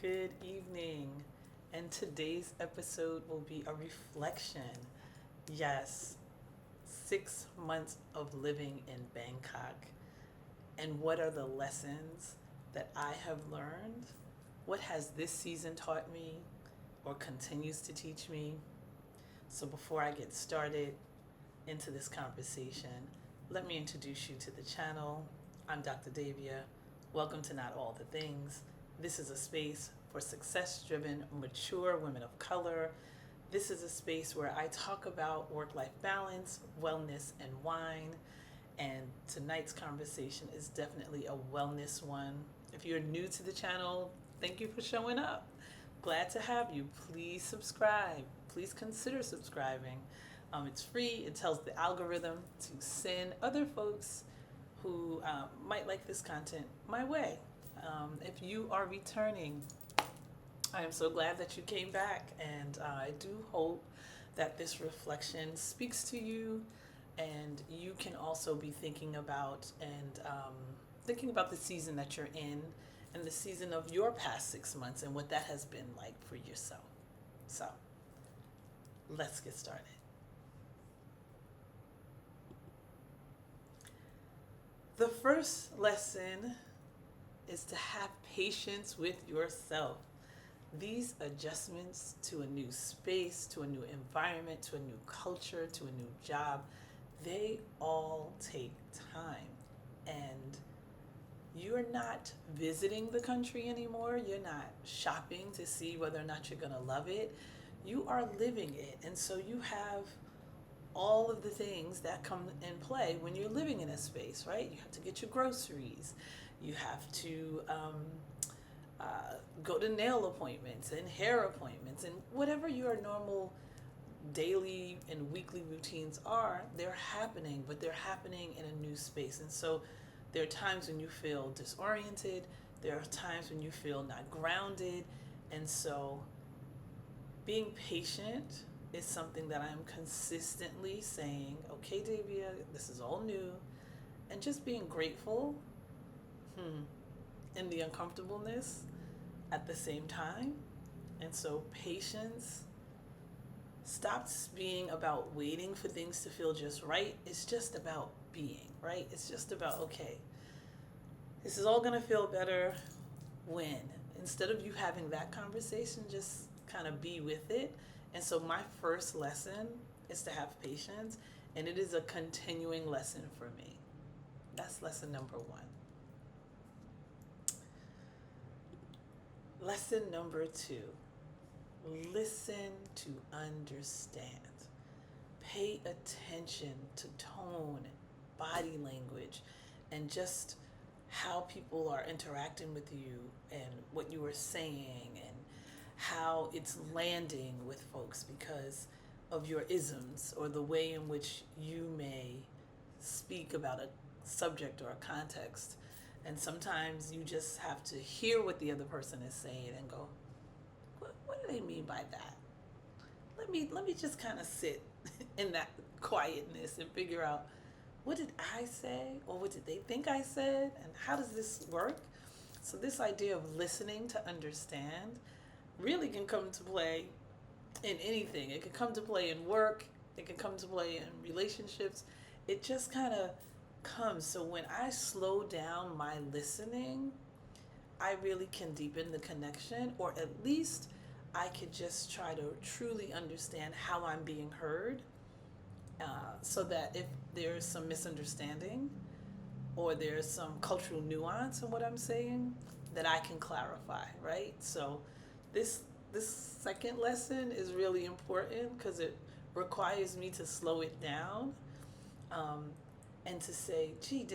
Good evening. And today's episode will be a reflection. Yes, 6 months of living in Bangkok. And what are the lessons that I have learned? What has this season taught me or continues to teach me? So before I get started into this conversation, let me introduce you to the channel. I'm Dr. Davia. Welcome to Not All the Things. This is a space for success-driven, mature women of color. This is a space where I talk about work-life balance, wellness, and wine. And tonight's conversation is definitely a wellness one. If you're new to the channel, thank you for showing up. Glad to have you. Please subscribe. Please consider subscribing. It's free. It tells the algorithm to send other folks who might like this content my way. If you are returning, I am so glad that you came back, and I do hope that this reflection speaks to you, and you can also be thinking about the season that you're in, and the season of your past 6 months, and what that has been like for yourself. So, let's get started. The first lesson is to have patience with yourself. These adjustments to a new space, to a new environment, to a new culture, to a new job, they all take time. And you're not visiting the country anymore. You're not shopping to see whether or not you're going to love it. You are living it. And so you have all of the things that come in play when you're living in a space, right? You have to get your groceries. You have to go to nail appointments and hair appointments and whatever your normal daily and weekly routines are, they're happening, but they're happening in a new space. And so there are times when you feel disoriented. There are times when you feel not grounded. And so being patient is something that I'm consistently saying, okay, Davia, this is all new. And just being grateful in the uncomfortableness at the same time. And so patience stops being about waiting for things to feel just right. It's just about being, right? It's just about, okay, this is all going to feel better when. Instead of you having that conversation, just kind of be with it. And so my first lesson is to have patience, and it is a continuing lesson for me. That's lesson number one. Lesson number two, listen to understand. Pay attention to tone, body language, and just how people are interacting with you and what you are saying and how it's landing with folks because of your isms or the way in which you may speak about a subject or a context. And sometimes you just have to hear what the other person is saying and go, what do they mean by that? Let me just kind of sit in that quietness and figure out, what did I say, or what did they think I said, and how does this work? So this idea of listening to understand really can come to play in anything. It can come to play in work. It can come to play in relationships. It just kind of comes. So when I slow down my listening, I really can deepen the connection, or at least I could just try to truly understand how I'm being heard, so that if there's some misunderstanding or there's some cultural nuance in what I'm saying, that I can clarify, right? So this second lesson is really important because it requires me to slow it down, and to say, gee,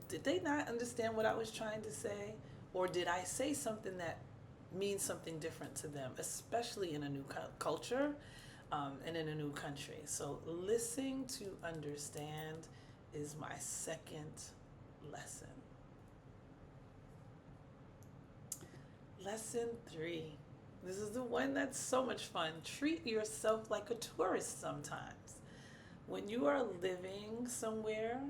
did they not understand what I was trying to say? Or did I say something that means something different to them, especially in a new culture and in a new country? So listening to understand is my second lesson. Lesson three. This is the one that's so much fun. Treat yourself like a tourist sometimes. When you are living somewhere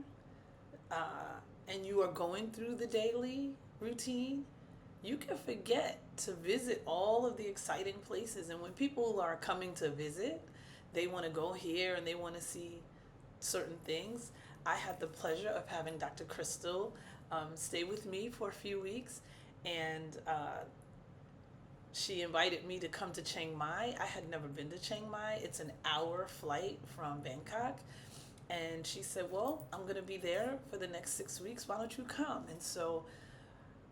and you are going through the daily routine, you can forget to visit all of the exciting places. And when people are coming to visit, they want to go here and they want to see certain things. I had the pleasure of having Dr. Crystal stay with me for a few weeks, and she invited me to come to Chiang Mai. I had never been to Chiang Mai. It's an hour flight from Bangkok. And she said, well, I'm going to be there for the next 6 weeks. Why don't you come? And so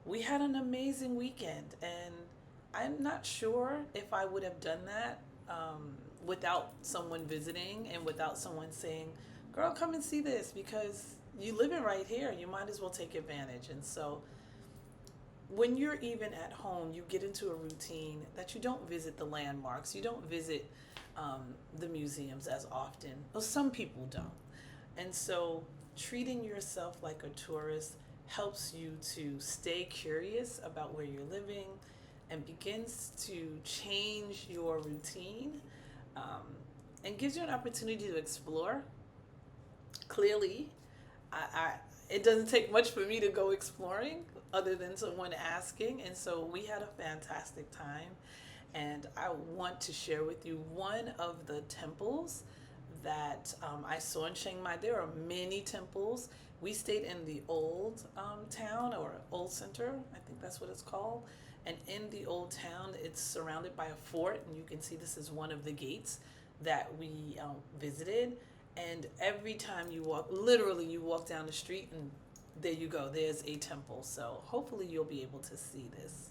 we had an amazing weekend. And I'm not sure if I would have done that without someone visiting and without someone saying, girl, come and see this, because you live it right here. You might as well take advantage. And so when you're even at home, you get into a routine that you don't visit the landmarks, you don't visit the museums as often. Well, some people don't. And so treating yourself like a tourist helps you to stay curious about where you're living and begins to change your routine, and gives you an opportunity to explore. Clearly, it doesn't take much for me to go exploring other than someone asking. And so we had a fantastic time. And I want to share with you one of the temples that I saw in Chiang Mai. There are many temples. We stayed in the old town, or old center, I think that's what it's called. And in the old town, it's surrounded by a fort. And you can see this is one of the gates that we visited. And every time you walk, literally you walk down the street and there you go, there's a temple. So hopefully you'll be able to see this.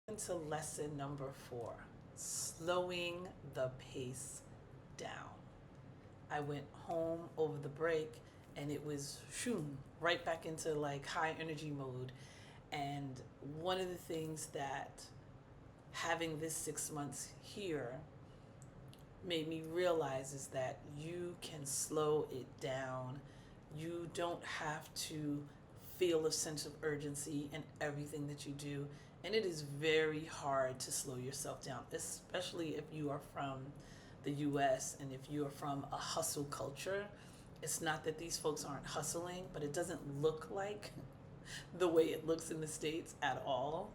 Into lesson number 4, slowing the pace down. I went home over the break and it was right back into like high energy mode. And one of the things that having this 6 months here made me realize is that you can slow it down. You don't have to feel a sense of urgency in everything that you do. And it is very hard to slow yourself down, especially if you are from the US and if you are from a hustle culture. It's not that these folks aren't hustling, but it doesn't look like the way it looks in the States at all.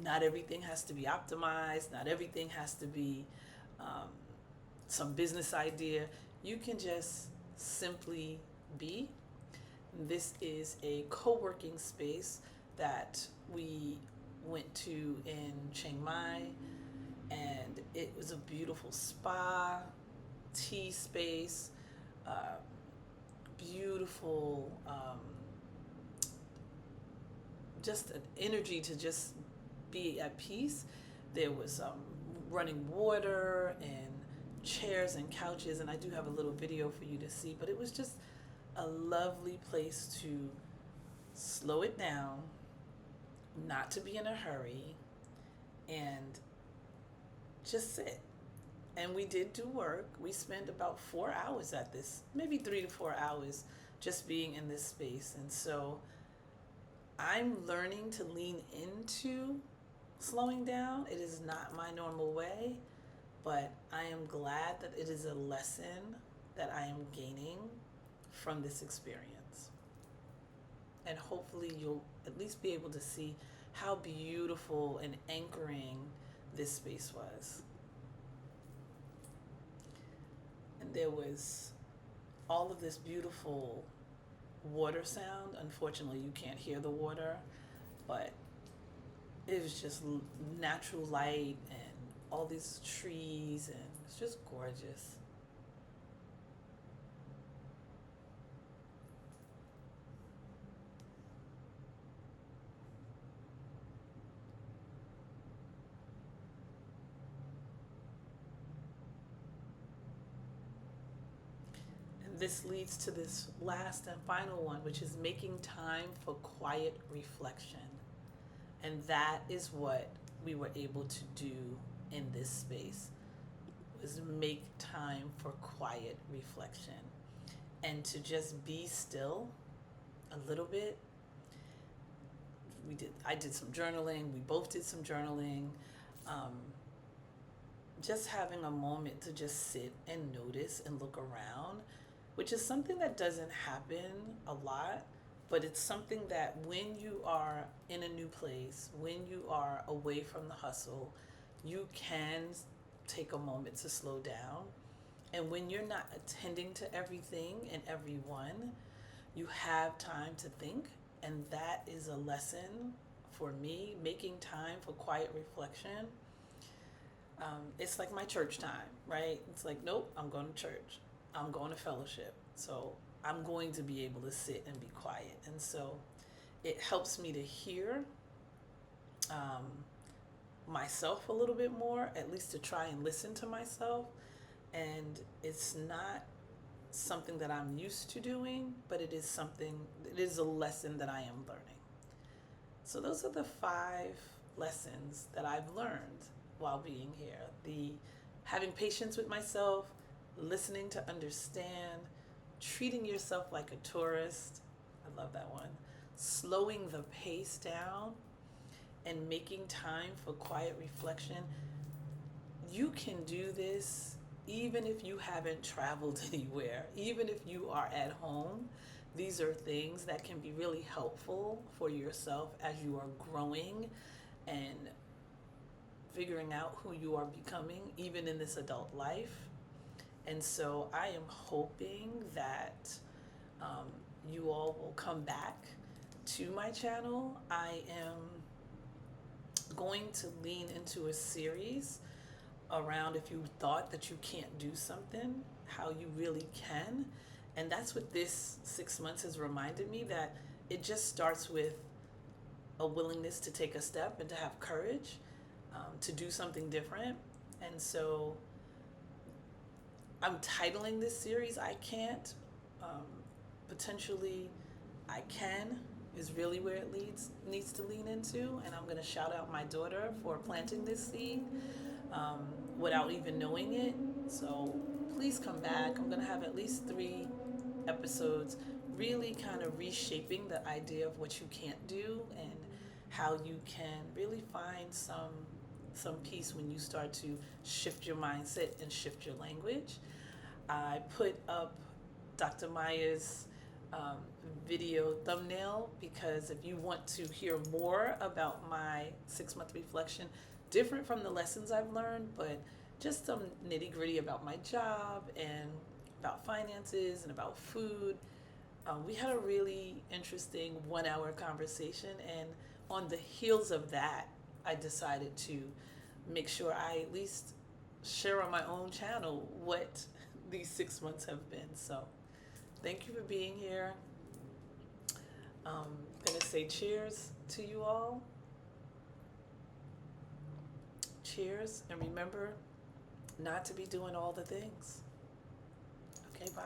Not everything has to be optimized, not everything has to be some business idea. You can just simply be. This is a co-working space that we went to in Chiang Mai, and it was a beautiful spa, tea space, beautiful, just an energy to just be at peace. There was running water and chairs and couches, and I do have a little video for you to see, but it was just a lovely place to slow it down, not to be in a hurry, and just sit. And we did do work. We spent about 4 hours at this, maybe 3 to 4 hours just being in this space. And so I'm learning to lean into slowing down. It is not my normal way, but I am glad that it is a lesson that I am gaining from this experience. And hopefully you'll at least be able to see how beautiful and anchoring this space was. And there was all of this beautiful water sound. Unfortunately, you can't hear the water, but it was just natural light and all these trees, and it's just gorgeous. this leads to this last and final one, which is making time for quiet reflection. And that is what we were able to do in this space, was make time for quiet reflection and to just be still a little bit. I did some journaling. We both did some journaling. Just having a moment to just sit and notice and look around, which is something that doesn't happen a lot, but it's something that when you are in a new place, when you are away from the hustle, you can take a moment to slow down. And when you're not attending to everything and everyone, you have time to think. And that is a lesson for me, making time for quiet reflection. It's like my church time, right? It's like, nope, I'm going to church. I'm going to fellowship. So I'm going to be able to sit and be quiet. And so it helps me to hear myself a little bit more, at least to try and listen to myself. And it's not something that I'm used to doing, but it is a lesson that I am learning. So those are the 5 lessons that I've learned while being here. The having patience with myself, listening to understand, treating yourself like a tourist. I love that one. Slowing the pace down and making time for quiet reflection. You can do this even if you haven't traveled anywhere, even if you are at home. These are things that can be really helpful for yourself as you are growing and figuring out who you are becoming, even in this adult life. And so I am hoping that you all will come back to my channel. I am going to lean into a series around if you thought that you can't do something, how you really can. And that's what this 6 months has reminded me, that it just starts with a willingness to take a step and to have courage to do something different. And so I'm titling this series I Can't. Potentially I Can is really where it needs to lean into. And I'm going to shout out my daughter for planting this seed without even knowing it. So please come back. I'm going to have at least 3 episodes really kind of reshaping the idea of what you can't do and how you can really find some peace when you start to shift your mindset and shift your language. I put up Dr. Maya's video thumbnail because if you want to hear more about my 6-month reflection, different from the lessons I've learned, but just some nitty gritty about my job and about finances and about food. We had a really interesting 1-hour conversation, and on the heels of that, I decided to make sure I at least share on my own channel what these 6 months have been. So thank you for being here. I'm going to say cheers to you all. Cheers, and remember not to be doing all the things. Okay, bye.